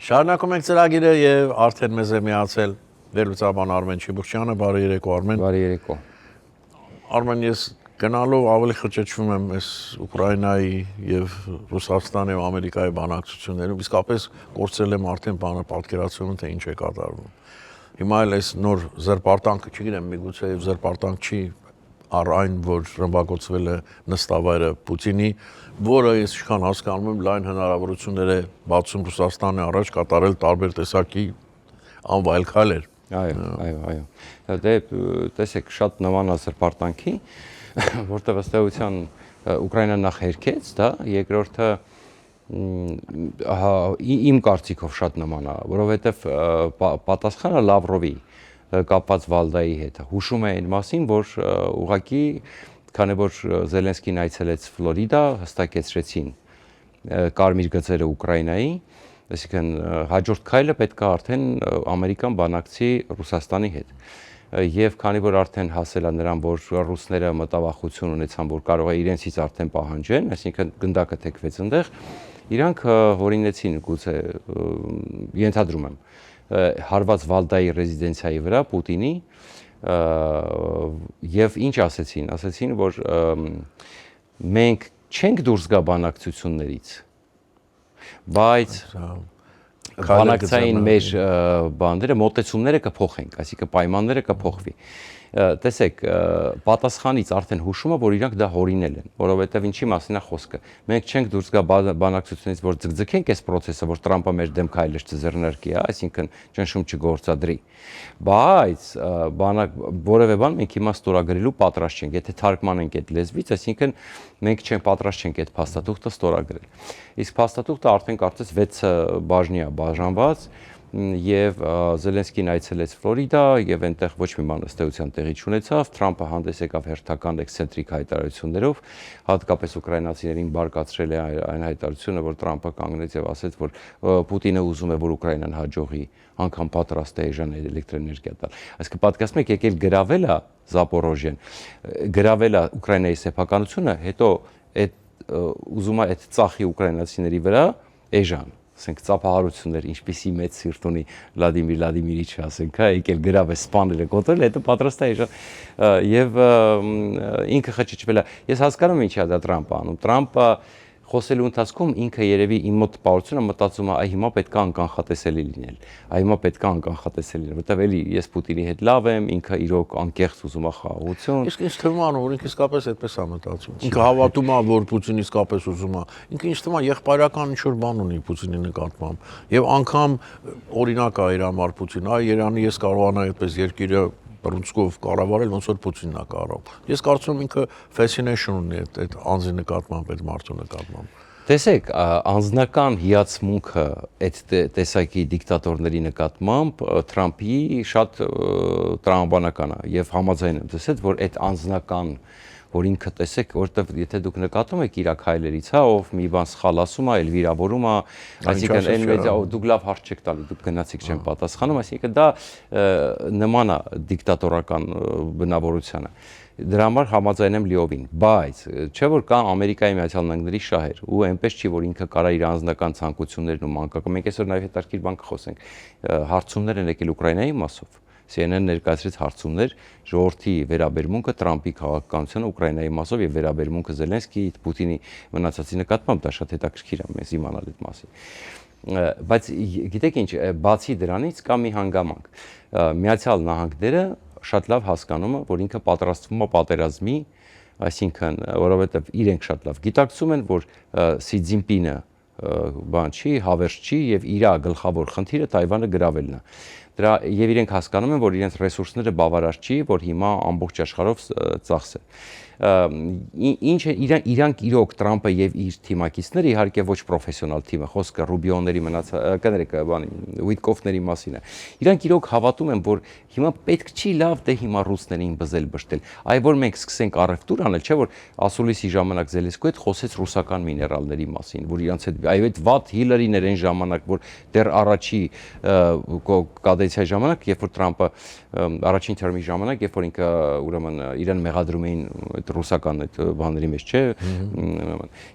Շարունակում ենք ծրագիրը եւ արդեն մեզ է միացել վերլուծաբան Արմեն Չիբուրչյանը, բարի երեկո Արմեն։ Բարի երեկո։ Արմեն, ես գնալով ավելի խճճվում եմ այս Ուկրաինայի եւ Ռուսաստանի եւ Ամերիկայի բանակցություններում, իսկապես կորցրել եմ արդեն բանը պատկերացումը, թե ինչ է կատարվում։ Հիմա էլ այս նոր զրպարտանքը, չգիտեմ, միգուցե եւ զրպարտանք չի առ այն, որ ռմբակոծվել է նստավայրը Պուտինի, որը ես ինչքան հասկանում եմ, լայն հնարավորություններ է բացում Ռուսաստանի առաջ կատարել տարբեր տեսակի անվայել քայլեր։ Այո։ Դե տեսեք, շատ նման է զրպարտանքի, որտեղ ըստ էության Ուկրաինան նախ հերքեց, դա, երկրորդը իմ կարծիքով շատ նման է, որովհետև պատասխանը Լավրովի կապված Վալդայի հետ հուշում է այն մասին, որ ուղղակի քանի որ Զելենսկին այցելեց Ֆլորիդա, հստակեցրեցին կարմիր գծերը Ուկրաինայի, այսինքն հաջորդ քայլը պետք է արդեն Ամերիկան բանակցի Ռուսաստանի հետ։ Եվ քանի որ արդեն հասել է նրան, որ ռուսները մտավախություն ունեցան, որ կարող է իրենցից արդեն պահանջեն, այսինքն գնդակը թեքվեց այնտեղ, իրանք հորինեցին գուցե ենթադրում եմ հարված Վալդայի ռեզիդենցիայի վրա Պուտինի եւ ինչ ասեցին, որ մենք չենք դուրս գա բանակցություններից, բայց բանակցային մեր բաները, մոտեցումները կփոխենք, այսինքն պայմանները կփոխվի։ Տեսեք, պատասխանից արդեն հուշումը, որ իրանք դա հորինել են, որովհետև ինչի մասին է խոսքը։ Մենք չենք դուրս գա բանակցությունից, որ ձգձգենք այս process-ը, որ Տրամպը մեր դեմ քայլեր չձեռնարկի, այսինքն ճնշում չգործադրի։ Բայց որևէ բան մենք հիմա ստորագրելու պատրաստ չենք, եթե թարգմանենք այդ լեզվից, այսինքն մենք պատրաստ չենք այդ փաստաթուղթը ստորագրել։ Իսկ փաստաթուղթը արդեն կարծես 6 բաժնի է բաժանված եւ Զելենսկին այցելեց Ֆլորիդա եւ այնտեղ ոչ մի բան ըստ էության տեղի չունեցավ, Թրամփը հանդես եկավ հերթական էքսցենտրիկ հայտարարություններով, հատկապես ուկրաինացիներին բարկացրել է այն հայտարարությունը, որ Թրամփը կանգնեց եւ ասեց, որ Պուտինը ուզում է, որ Ուկրաինան հաջողի, անգամ պատրաստ է էժան էլեկտրոէներգիա տալ։ Այսինքն պատկասում եք, եկել գրավել է Զապորոժիան, գրավել է Ուկրաինայի սեփականությունը, հետո այդ ուզում է այդ ծախի ուկրաինացիների վրա էժան ասենք ծափահարություններ, ինչպիսի մեծ սիրտ ունի Վլադիմիր Վլադիմիրիչը, ասենք, եկել գրավ է սպաները կոտրել, հետո պատրաստ է եւ ինքը խճճվել է։ Ես հասկանում եմ ինչի է դա Տրամպը անում։ Տրամպը խոսելու ընթացքում ինքը երևի իմ մոտ տպավորությունը մտածում է, այ հիմա պետք է անկանխատեսելի լինել։ Այ հիմա պետք է անկանխատեսելի լինել, որտեղ էլի ես Պուտինի հետ լավ եմ, ինքը իրոք անկեղծ ուզում է խաղաղություն։ Իսկ ինչ թվում է, որ ինքը իսկապես այդպես է մտածում։ Ինքը հավատում է, որ Պուտինը իսկապես ուզում է։ Ինքը ինչ թվում է, եղբայրական ինչ-որ բան ունի Պուտինի նկատմամբ։ Եվ անգամ օրինակ է իր համար Պուտին, այ Երանի ես կարողանա այդպես երկիրը բռունցքով կառավարել, ոնց որ Պուտինն է կարող։ Ես կարծում եմ ինքը fascination ունի այդ անձի նկատմամբ, այդ մարդու նկատմամբ։ Տեսեք, անձնական հիացմունքը այդ տեսակի դիկտատորների նկատմամբ Թրամփի շատ տրամաբանական է եւ համաձայն եմ դες հետ, որ այդ անձնական որ ինքը տեսեք, որտեվ եթե դուք նկատում եք իր քայլերից, ով մի բան սխալ ասում է, այլ վիրավորում է, այսինքն այն մեծ դուք լավ հարց չեք տալու, դուք գնացիք չեն պատասխանում, այսինքն դա նման է դիկտատորական բնավորությանը։ Դրա համար համաձայն եմ լիովին, բայց չէ որ կա Ամերիկայի Միացյալ Նահանգների շահեր ու այնպես չի որ ինքը կարա իր անձնական ցանկություններն ու մանկական։ Մենք այսօր նաև հետաքրքիր բան կխոսենք։ Հարցումներ են եկել Ուկրաինայի մասով։ CNN ներկայացրեց հարցումներ ժողովրդի վերաբերմունքը Տրամփի քաղաքականությանը Ուկրաինայի մասով եւ վերաբերմունքը Զելենսկիի, Պուտինի մնացածի նկատմամբ դա շատ հետաքրքիր է մեզ իմանալ այդ մասին։ Բայց գիտեք ինչ, բացի դրանից կա մի հանգամանք։ Միացյալ Նահանգները շատ լավ հասկանում է, որ ինքը պատրաստվում է պատերազմի, այսինքն որովհետեւ իրենք շատ լավ գիտակցում են, որ Սի Ցզինպինը բան չի, հավերժ չի եւ իր գլխավոր խնդիրը Թայվանը գրավելն է։ Դրա եւ իրենք հասկանում են, որ իրենց ռեսուրսները բավարար չի, որ հիմա ամբողջ աշխարհով ծախսեն։ Ինչ իրանք իրոք Տրամպը եւ իր թիմակիցները իհարկե ոչ պրոֆեսիոնալ թիմը, խոսքը Ռուբիոների կներեք, Ուիտկոֆների մասին է։ Իրանք իրոք հավատում են, որ հիմա պետք չի լավ դե հիմա ռուսներին բզել բշտել, այ որ մենք սկսենք առևտուր անել, չէ՞ որ ասուլիսի ժամանակ Զելենսկու հետ խոսեց ռուսական միներալների մասին, որ իրանց հետ այ այդ վատ հիլերիներ այն ժամանակ, որ դեռ առաջի կադենցիայի ժամանակ, երբ որ Թրամփը առաջին թերմի ժամանակ, երբ որ ինքը ուրեմն իրեն մեղադրում էին այդ ռուսական այդ բաների մեջ, չէ,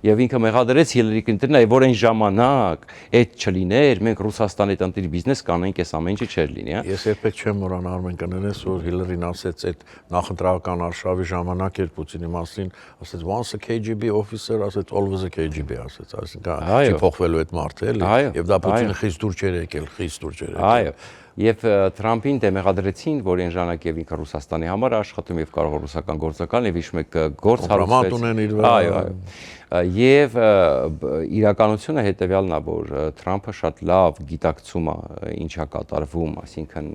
եւ ինքը մեղադրեց Հիլարի Քլինտոնին, որ այն ժամանակ այդ չլիներ, մենք Ռուսաստանի հետ ընտիր բիզնես կանենք, այս ամեն ինչը չէր լինի, հա։ Ես երբեք չեմ մոռանա Արմեն կներես, որ Հիլարին ասեց այդ նախընտրական արշավի ժամանակ էր Պուտինի մասին, ասեց once a KGB officer, ասեց always a KGB, ասեց, այսինքն չի փոխվելու այդ մարդը, էլի, եւ դա Պուտինը խիստ դուր չէր եկել, խիստ դուր չէր եկել։ Այո։ Եվ Թրամփին դեմեղադրեցին, որ այն ժամանակ եւ ինքը Ռուսաստանի համար աշխատում եւ կարող է ռուսական գործակալ եւ իշ մեկ գործ հարուցվեց։ Այո, այո։ Եվ իրականությունը հետեւյալն է, որ Թրամփը շատ լավ գիտակցում է ինչա կատարվում, այսինքն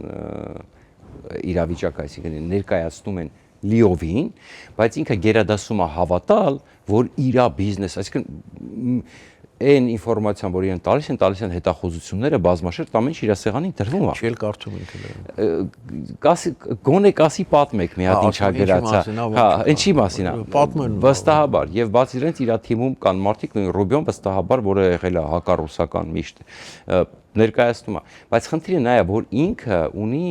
իրավիճակը, այսինքն ներկայացնում են լիովին, բայց ինքը գերադասում է հավատալ, որ իր բիզնես, այսինքն այն ինֆորմացիան, որ իրեն տալիս են հետախուզությունները բազմաշերտ ամեն ինչ իր սեղանին դրվում է։ Չի էլ կարդում ինքը։ Գոնե կասի պատմեք մի հատ ինչա գրած, հա, ինչի մասին է։ Պատմեն։ Վստահաբար, եւ բաց իրենց իր թիմում կան մարդիկ, նույն Ռուբիոն վստահաբար, որը եղել է հակառուսական միշտ ներկայացնում է, բայց խնդիրը նա է, որ ինքը ունի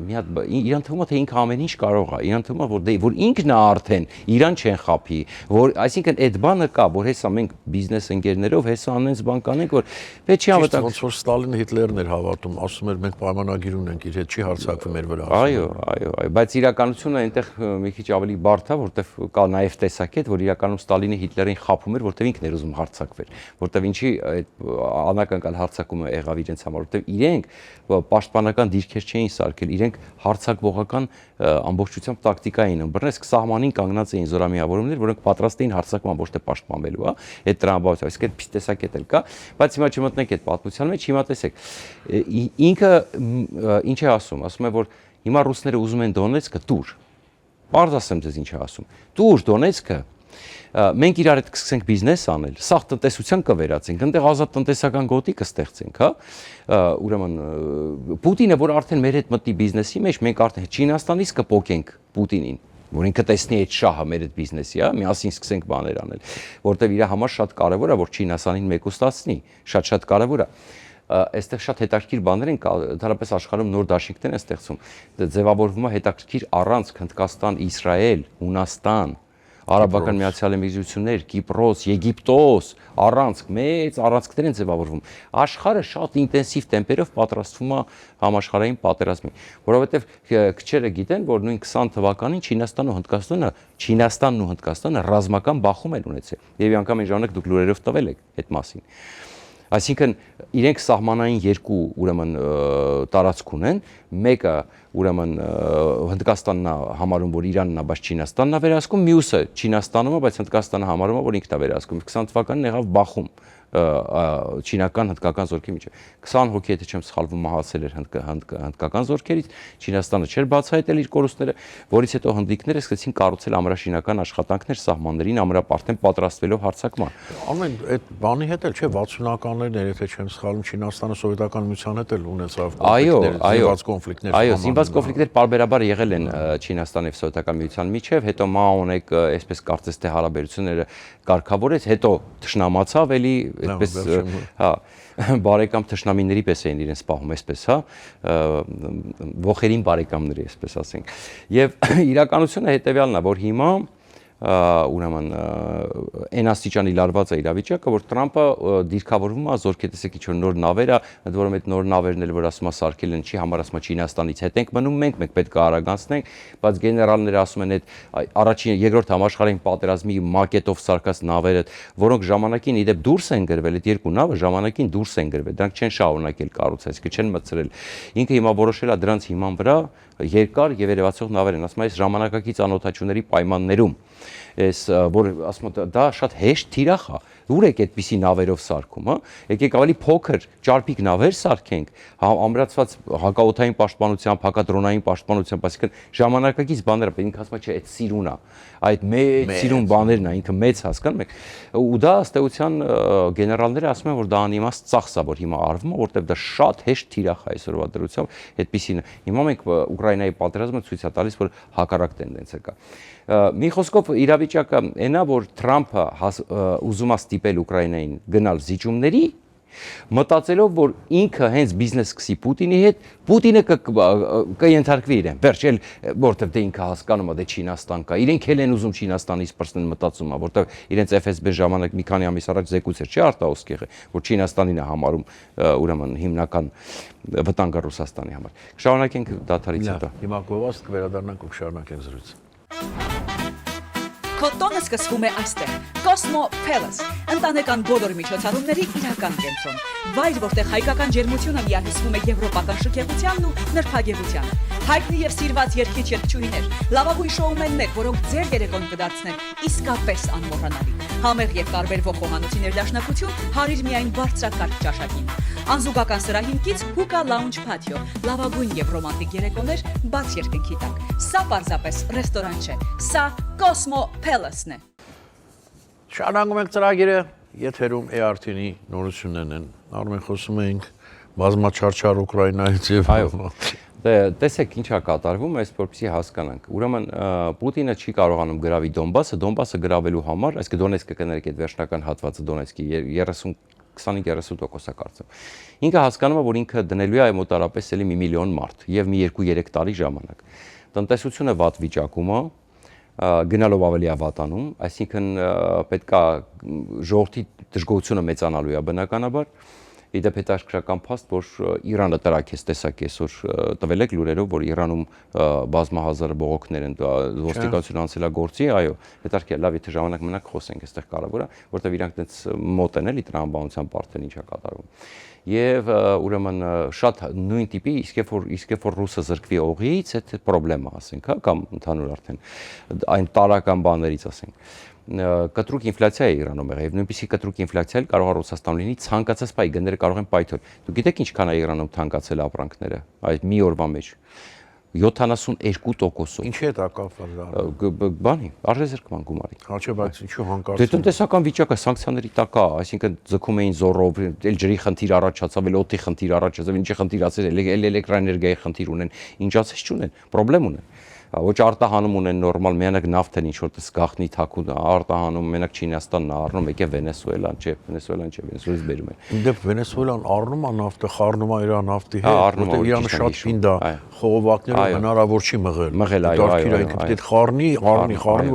մի հատ իրան թվում է թե ինքը ամեն ինչ կարող է, իրան թվում է որ ինքն է արդեն իրան չեն խափի, որ այսինքն այդ բանը կա, որ հեսա մենք բիզնես ընկերներով հեսա անենց բան կանենք, որ պետք չի անվտանգ ոնց որ Ստալինը Հիտլերն էր հավատում, ասում էր մենք պայմանագիր ունենք, իր հետ չի հարձակվում մեր վրա։ Այո, բայց իրականությունը այնտեղ մի քիչ ավելի բարդ է, որտեվ կա նաև տեսակետ, որ իրականում Ստալինը Հիտլերին խափում էր, որտեվ ինքն էր ուզում հարձակվեր, որտեվ ինչի այդ անակնկալ հարձակում եղավ իրենց համար, որտեվ իրենք պաշտպանական դիրքեր չէին սարքել, իրենք հարձակվողական ամբողջությամբ տակտիկա էին ըմբռնել, իսկ սահմանին կանգնած էին զորամիավորումներ, որոնք պատրաստ էին հարձակման ոչ թե պաշտպանվելու, հա, այդ տրամաբանությամբ, իսկ այդպես տեսակետ էլ կա, բայց հիմա չմտնենք այդ պատմության մեջ, հիմա տեսեք, ինքը ինչ է ասում է, որ հիմա ռուսները ուզում են Դոնեցկը տուր, պարզ ասեմ ձեզ ինչ է ասում, տուր Դոնեցկը, մենք իրար հետ կսկսենք բիզնես անել, սաղ տնտեսության կվերածենք, այնտեղ ազատ տնտեսական գոտի կստեղծենք, հա, ուրեմն Պուտինը, որ արդեն մեր հետ մտնի բիզնեսի մեջ, մենք արդեն Չինաստանից կփոկենք Պուտինին, որ ինքը տեսնի այդ շահը մեր այդ բիզնեսի, հա, միասին սկսենք բաներ անել, որտեղ իր համար շատ կարևոր է, որ Չինաստանին մեկուստացնի, շատ կարևոր է։ Այստեղ շատ հետաքրքիր բաներ են, ընդհանրապես աշխարհում նոր դաշինքներ են ստեղծում, ձևավորվում է հետաքրքիր առանցք Հնդկաստան, Իսրայել, Հունաստան, Արաբական Միացյալ Էմիրություններ, Կիպրոս, Եգիպտոս, առանցք, մեծ առանցքներ են ձևավորվում։ Աշխարհը շատ ինտենսիվ տեմպերով պատրաստվում է համաշխարհային պատերազմի, որովհետև քչերը գիտեն, որ նույն 20 թվականին Չինաստանն ու Հնդկաստանը ռազմական բախում են ունեցել։ Եվ անգամ այն ժամանակ դուք լուրերով տվել եք այդ մասին։ Այսինքն իրենք սահմանային երկու ուրեմն տարածք ունեն, մեկը ուրեմն Հնդկաստանն է համարում, որ Իրանն է, բայց Չինաստանն է վերահսկում, մյուսը Չինաստանում է, բայց Հնդկաստանը համարում է, որ ինքն է վերահսկում։ 20 թվականին եղավ բախում չինական հնդկական զորքի միջև 20 հոգի, եթե չեմ սխալվում, մահացել էր հնդկական զորքերից, Չինաստանը չէր բացահայտել իր կորուստները, որից հետո հնդիկները սկսեցին կառուցել ամրաշինական աշխատանքներ սահմաններին ամրապարտեն պատրաստվելով հարձակման։ Ամեն այդ բանի հետ էլ չէ 60-ականներն էր, եթե չեմ սխալվում, Չինաստանը սովետական միության հետ էլ ունեցավ կոնֆլիկտներ, այո, զինված կոնֆլիկտներ պարբերաբար եղել են Չինաստանի եւ Սովետական միության միջև, հետո Մաոնեկ այսպես կարծես թե հարաբերությունները կարգավորեց, հետո թշնամացավ էլի այդպես, հա, բարեկամ թշնամիների պես էին իրենց սպահում, այսպես, հա, ողերին բարեկամների, այսպես ասենք։ Եվ իրականությունը հետեւյալն է, որ հիմա ուրեմն այն աստիճանի լարված է իրավիճակը, որ Թրամփը դիրքավորվում է զորքի, տեսեք ինչ որ նոր նավեր է, ընդ որում այդ նոր նավերն էլ որ ասում է սարքել են, չի համար ասում է Չինաստանից հետ ենք մնում մենք պետք է արագանցնենք, բայց գեներալները ասում են այդ առաջին, երկրորդ համաշխարհային պատերազմի մակետով սարքած նավերը, որոնք ժամանակին իդեպ դուրս են գրվել, այդ երկու նավը ժամանակին դուրս են գրվել, դրանք չեն շարունակել կառուցել, այսինքն չեն մտցրել։ Ինքը հիմա որոշել է դրանց հիման վրա երկար եւ երևացող նավեր են, ասում է այս ժամանակակից անօթաչուների պայմաններում այս որ ասում եմ դա շատ հեշտ թիրախ է, ուր եք այդպիսի նավերով սարքում, հա, եկեք ավելի փոքր ճարպիկ նավեր սարքենք, ամրացված հակաօթային պաշտպանությամբ, հակադրոնային պաշտպանությամբ, այսինքն ժամանակակից բաները, ինքը ասում է չէ, այդ սիրուն է, այդ մեծ սիրուն բաներն է, ինքը մեծ հասկանում եք, ու դա ըստ էության գեներալները ասում են, որ դա անիմաստ ծախս է, որ հիմա արվում է, որտեղ դա շատ հեշտ թիրախ է այսօրվա դրությամբ, այդպիսին։ Հիմա մենք Ուկրաինայի պատերազմը ցույց է տալիս, որ հակառակ տենդենսը կա։ Մի խոսքով իրավիճակը այնա, որ Թրամփը ուզում է ստիպել Ուկրաինային գնալ զիջումների, Մտածելով, որ ինքը հենց բիզնես սկսի Պուտինի հետ, Պուտինը կընթարկվի իրեն։ Վերջ էլ որտեվ դե ինքը հասկանում է դե Չինաստան կա։ Իրենք էլ են ուզում Չինաստանից պրծնել մտածում է, որտեվ իրենց FSB ժամանակ մի քանի ամիս առաջ զեկույց էր, չի արտահոսքեղը, որ Չինաստանին է համարում ուրեմն հիմնական վտանգը Ռուսաստանի համար։ Շարունակենք դաթարից հետո։ Հիմա գովաստ կվերադառնանք ու կշարունակենք զրույցը։ Կոտոնը սկսվում է այստեղ։ Cosmo Palace, ընտանեկան բոլոր միջոցառումների իրական կենտրոն։ Վայր, որտեղ հայկական ջերմությունը միահյուսվում է եվրոպական շքեղությանն ու նրբագեղությանը։ Հայտնի եւ սիրված երգիչ-երգչուհիներ, լավագույն շոումեններ, որոնք ձեր երեկոն կդարձնեն իսկապես անմոռանալի։ Համեղ եւ տարբերվող խոհանոցի ներդաշնակություն հարիր միայն բարձրակարգ ճաշակին։ Անզուգական սրահին կից Hookah Lounge Patio, լավագույն եւ ռոմանտիկ երեկոներ բաց երկնքի տակ։ Սա պարզապես ռեստորան չէ, սա Cosmo Palace-ն է։ Շարունակում ենք ծրագիրը, եթերում ERT-ի նորություններն են։ Արմեն խոսում ենք բազմաչարչար Ուկրաինայից եւ Դե տեսեք ինչա կատարվում, այս որպեսզի հասկանանք։ Ուրեմն Պուտինը չի կարողանում գրավի Դոնբասը գրավելու համար, այսինքն Դոնեցկը կներեք այդ վերջնական հատվածը Դոնեցկի 25-30% կարծեմ։ Ինքը հասկանում է, որ ինքը դնելու է մոտարապես էլի 1 միլիոն մարդ եւ մի 2-3 տարի ժամանակ։ Տնտեսությունը վատ վիճակում է, գնալով ավելի ավատանում, այսինքն պետքա ժողովրդի դժգոհությունը մեծանալու է բնականաբար։ Իդեպ հետաքրքրական փաստ, որ Իրանը տրակեց տեսակ այսօր տվել եք լուրերով, որ Իրանում բազմահազար բողոքներ են ոստիկանություն անցել է գործի, այո, հետաքրքիր, լավ, եթե ժամանակ մնաք խոսենք, այստեղ կարևոր է, որտեղ իրանք դից մոտ են էլի տրամաբանության պարտեն ինչա կատարվում։ Եվ ուրեմն շատ նույն տիպի իսկ որ ռուսը զրկվի օղիից, այդ խնդրեմա ասենք, հա, կամ ընդհանուր արդեն այն տարական բաներից ասենք։ Կտրուկ ինֆլյացիա է Իրանում եղել եւ նույնպիսի կտրուկ ինֆլյացիա էլ կարող է Ռուսաստանում լինի ցանկացած պահի գները կարող են պայթել։ Դուք գիտեք ինչքան է Իրանում թանկացել ապրանքները այդ մի օրվա մեջ 72%-ով։ Ինչի՞ է դա կապված դա։ Բանի, արժեզրկման գումարի։ Հաճե, բայց ինչու հանկարծ։ Դե տնտեսական վիճակը սանկցիաների տակ է, այսինքն ձգում էին զորով, էլ ջրի խնդիր առաջացավ, էլ օդի խնդիր առաջացավ, ինչի խնդիր ասել, էլեկտրաէներգիայի խնդիր ունեն, ինչացես չունեն, խնդրեմ ունեն։ Ոչ արտահանում ունեն նորմալ, միանակ նավթ են ինչ-որ տես գախնի թաքուն արտահանում, մենակ Չինաստանն է առնում, եկե Վենեսուելան, չէ, Վենեսուելից բերում են։ Իդեպ Վենեսուելան առնում է նավթը, խառնում է իր նավթի հետ, որտեղ Իրանը շատ պինդ է, խողովակներով հնարավոր չի մղել, այո, ինքը պետք է խառնի,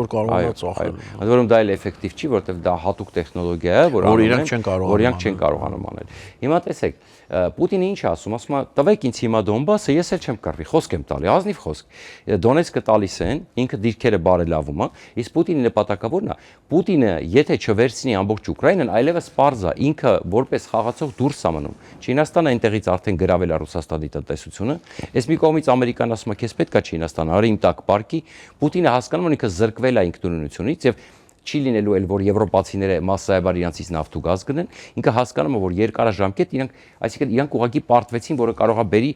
որ կարողանա ծախել։ Ընդ որում դա էլ էֆեկտիվ չի, որտեղ դա հատուկ տեխնոլոգիա է, որ իրանք չեն կարողանում անել։ Հիմա տեսեք, Պուտինը ինչ ասում է, տվեք ինձ հիմա Դոնբասը, ես էլ չեմ կռվի, խոսք եմ տալի, ազնիվ խոսք։ Դոնեցկը տալիս են, ինքը դիրքերը բարելավում է, իսկ Պուտինի նպատակավորն է, Պուտինը եթե չվերցնի ամբողջ Ուկրաինան, այլևս պարզ է, ինքը որպես խաղացող դուրս է մնում։ Չինաստանը այնտեղից արդեն գրավել է Ռուսաստանի տնտեսությունը, այս մի կողմից Ամերիկան ասում է, քեզ պետք է Չինաստանը, արի իմ տակ պարկի, Պուտինը հասկանում է, ինքը զրկվել է ինքնուրույնությունից եւ չի լինելու էլ որ եվրոպացիները massայաբար իրանցից նավթ ու գազ գնեն, ինքը հասկանում է որ երկարաժամկետ իրանք ուղղակի պարտվեցին, որը կարող է բերի,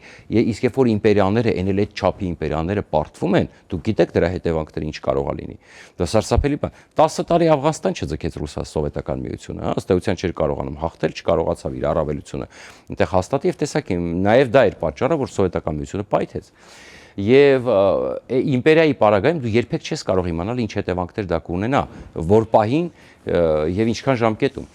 իսկ երբ որ իմպերիաները էնել այդ չափի իմպերիաները պարտվում են, դուք գիտեք դրա հետևանքները ինչ կարող է լինի։ Դա սարսափելի բան։ 10 տարի Աֆղանստան չձգեց Սովետական միությունը, հա, ըստ էության չէր կարողանում հաղթել, չկարողացավ իր առավելությունը այնտեղ հաստատի եւ տեսակ նաեւ դա էր պատճառը, որ Սովետական միությունը պայթեց։ Եվ իմպերիայի պարագայում դու երբեք չես կարող իմանալ ինչ հետևանքներ դա կունենա, որ պահին եւ ինչքան ժամկետում։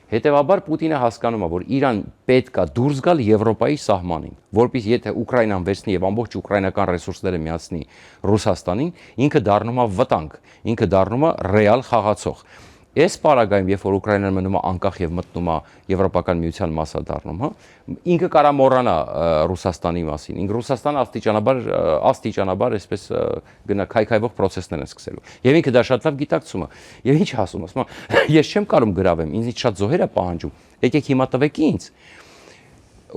Հետևաբար Պուտինը հասկանում է, որ Իրան պետք է դուրս գալ Եվրոպայի սահմանին, որpիսի եթե Ուկրաինան վերցնի եւ ամբողջ ուկրաինական ռեսուրսները միացնի Ռուսաստանին, ինքը դառնում է վտանգ, ինքը դառնում է ռեալ խաղացող։ Այս պարագայում, երբ որ Ուկրաինան մնում է անկախ եւ մտնում է Եվրոպական միության մասը դառնում, հա, ինքը կարա մոռանա Ռուսաստանի մասին։ Ինքը Ռուսաստանը աստիճանաբար այսպես գնա քայքայվող process-ներ են սկսելու։ Եվ ինքը դա շատ լավ գիտակցում է։ Եվ ինչ ասում, ասում է, ես չեմ կարող գրավեմ, ինձից շատ զոհեր է պահանջում։ Եկեք հիմա տվեք ինձ։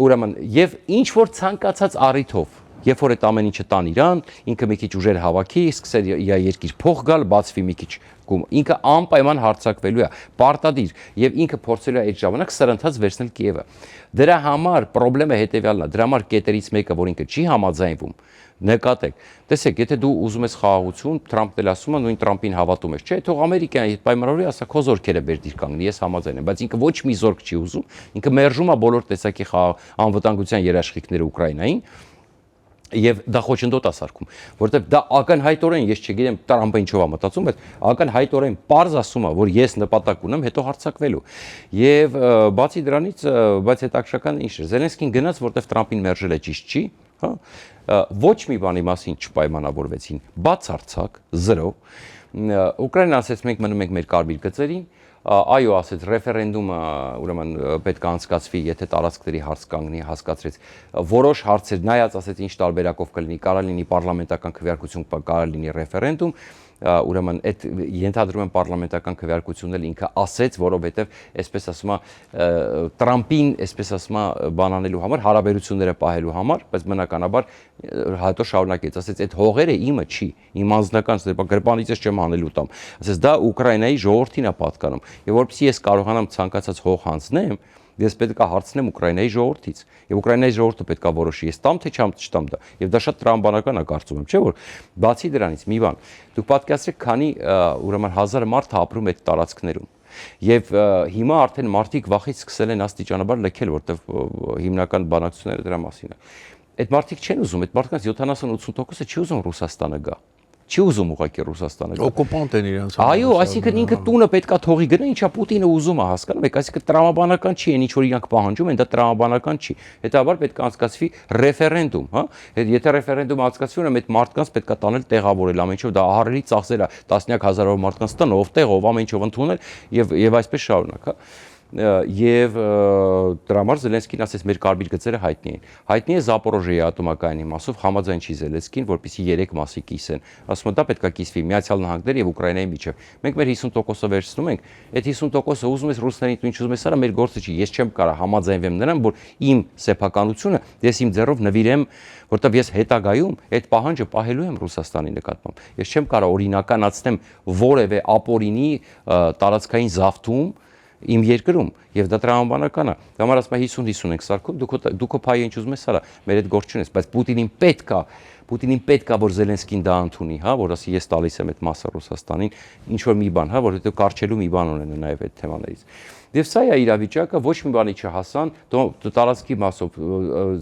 Ուրեմն, եւ ինչ որ ցանկացած առիթով Երբ որ այդ ամեն ինչը տան իրան, ինքը մի քիչ ուժեր հավաքի, սկսել երկիր փող գալ, բացվի մի քիչ գում։ Ինքը անպայման հարձակվելու է, պարտադիր, եւ ինքը փորձելու է այդ ժամանակ սրընթաց վերցնել Կիևը։ Դրա համար խնդրեմը հետեւյալն է, դրա համար կետերից մեկը, որ ինքը չի համաձայնվում, նկատեք։ Տեսեք, եթե դու ուզում ես խաղաղություն, Թրամփն էլ ասում է, նույն Թրամփին հավատում ես, չէ՞, թող Ամերիկան այդ պայմանավորի ասա, քո զորքերը բեր դիր կանգնի, ես համաձայն եմ, բայց ինքը ոչ մի զորք չի ուզում, ինքը մերժում է բոլոր տեսակի անվտանգության երաշխիքները Ուկրաինային։ Եվ դա խոչընդոտ է սարքում, որովհետև դա ակնհայտորեն, ես չգիտեմ Տրամպը ինչով է մտածում, բայց ակնհայտորեն պարզ ասում է, որ ես նպատակ ունեմ հետո հարձակվելու։ Եվ բացի դրանից, բայց հետաքրքրական ինչ է, Զելենսկին գնաց, որովհետև Տրամպին մերժել է, ճիշտ չի, հա, ոչ մի բանի մասին չպայմանավորվեցին, բացարձակ 0։ Ուկրաինան ասաց մենք մնում ենք մեր կարմիր գծերին, այո ասեց ռեֆերենդումը ուրեմն պետք է անցկացվի, եթե տարածքների հարց կանգնի, հասկացրեց որոշ հարցեր, նայած ասեց ինչ տարբերակով կլինի, կարա լինի պարլամենտական քվեարկություն, կարա լինի ռեֆերենդում, ուրեմն այդ ենթադրում եմ պարլամենտական քվեարկությունն ինքը ասեց, որովհետև այսպես ասում է Տրամպին, այսպես ասում է բանանելու համար, հարաբերությունները պահելու համար, բայց բնականաբար հետո շարունակեց, ասեց այդ հողերը իմը չի, իմ անձնական գրպանից ես չեմ անելու տամ, ասեց դա Ուկրաինայի ժողովրդին է պատկանում, եւ որովհետեւ ես կարողանամ ցանկացած հող հանձնեմ, ես պետք է հարցնեմ Ուկրաինայի ժողովրդից, եւ Ուկրաինայի ժողովուրդը պետք է որոշի, ես տամ թե չտամ դա, եւ դա շատ տրամաբանական է կարծում եմ, չէ՞ որ բացի դրանից մի բան, դուք պատկերացրեք, քանի ուրեմն 1000 մարդ ապրում այդ տարածքներում, եւ հիմա արդեն մարդիկ վախից սկսել են աստիճանաբար լքել, որտեվ հիմնական բանակցությունները դրա մասին է։ Այդ մարդիկ չեն ուզում, այդ մարդկանց 70-80%-ը չի ուզում Ռուսաստանը գա։ Չի ուզում ուղղակի Ռուսաստանը գա։ Օկուպանտ են իրենց։ Այո, այսինքն ինքը տունը պետքա թողի գնա, ինչա Պուտինը ուզում է, հասկանում եք, այսինքն տրամաբանական չի, այն ինչ որ իրանք պահանջում են, դա տրամաբանական չի։ Հետաբար պետք է անցկացվի ռեֆերենդում, հա։ Եթե ռեֆերենդում անցկացվի, ուրեմն այդ մարդկանց պետքա տանել տեղավորել, ամեն ինչով դա ահռելի ծախսեր է, տասնյակ հազարավոր մարդկանց տան, ով տեղ, ով ամեն ինչով ընդունել եւ այսպես շարունակ, հա։ Եվ դրա համար Զելենսկին ասեց մեր կարմիր գծերը հայտնի են։ Հայտնի է Զապորոժիայի ատոմակայանի մասով համաձայն չի Զելենսկին, որպեսզի 3 մասի կիսեն։ Ասում են դա պետք է կիսվի Միացյալ Նահանգների եւ Ուկրաինայի միջեւ։ Մենք մեր 50%-ը վերցնում ենք, այդ 50%-ը ուզում ես ռուսներին ինչ ուզում ես արա, մեր գործը չի։ Ես չեմ կարող համաձայնվեմ նրան, որ իմ սեփականությունը ես իմ ձեռով նվիրեմ, որտեղ ես հետագայում այդ պահանջը պահելու եմ Ռուսաստանի նկատմամբ։ Ես չեմ կարող օրինականացնեմ որևէ ապօրինի տարածքային զավթում իմ երկրում եւ դա տրամաբանական է։ Դա համար ասում է 50-50 ենք սարքում, դուք փայը ինչ ուզում ես արա, մեր այդ գործ չունես, բայց Պուտինին պետք է որ Զելենսկին դա ընդունի, հա, որ ասի ես տալիս եմ այդ մասը Ռուսաստանին, ինչ որ մի բան, հա, որովհետեւ կարճելու մի բան ունեն նաեւ այդ թեմաներից։ Եվ սա է իրավիճակը, ոչ մի բանի չհասան, տարածքի մասով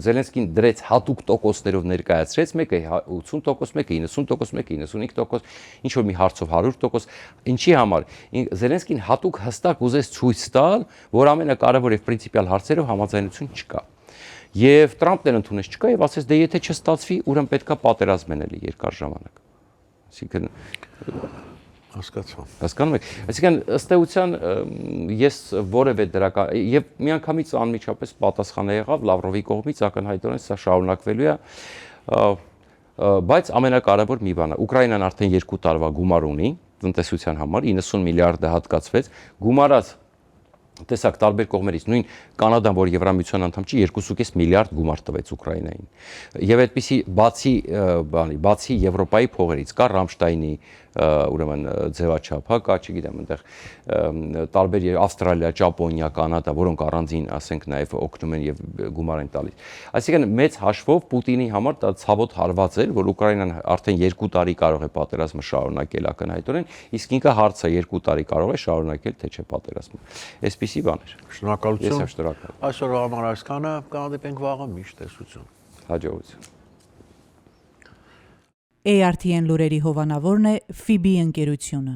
Զելենսկին դրեց հատուկ տոկոսներով ներկայացրեց, մեկը 80%, մեկը 90%, մեկը 95%, ինչ որ մի հարցով 100%, ինչի համար։ Զելենսկին հատուկ հստակ ուզեց ցույց տալ, որ ամենակարևոր եւ պրինցիպիալ հարցերով համաձայնություն չկա։ Եվ Տրամպն ընդունեց չկա եւ ասեց դե եթե չստացվի, ուրեմն պետքա պատերազմ լինի երկար ժամանակ։ Այսինքն հասկանում եք։ Այսինքն ըստ էության ես որևէ դրական եւ միանգամից անմիջապես պատասխանը եղավ Լավրովի կողմից ակնհայտորեն սա շարունակվելու է, բայց ամենակարևոր մի բանը Ուկրաինան արդեն 2 տարվա գումար ունի տնտեսության համար 90 միլիարդը հատկացվեց գումարած տեսակ տարբեր կողմերից նույն Կանադան, որ Եվրամիության անդամ չի, 2.5 միլիարդ գումար տվեց Ուկրաինային։ Եվ այդպիսի բացի Եվրոպայի փողերից կա Ռամշտայնի ուրեմն ձևաչափ, հա, կա, չգիտեմ, այնտեղ տարբեր Ավստրալիա, Ճապոնիա, Կանադա, որոնք առանձին, ասենք, նաև օգնում են եւ գումար են տալիս։ Այսինքն մեծ հաշվով Պուտինի համար դա ցավոտ հարված էր, որ Ուկրաինան արդեն 2 տարի կարող է պատերազմը շարունակել ակնհայտորեն, իսկ ինքը հարցը 2 տարի կարող է շարունակել, թե չէ պատերազմը։ Այսպիսի բան էր։ Շնորհակալություն։ Ես շնորհակալ։ Այսօրվա համար այսքանը, կհանդիպենք վաղը, միշտ տեսություն։ Հաջողություն։ ARTN լուրերի հովանավորն է FIBI ընկերությունը։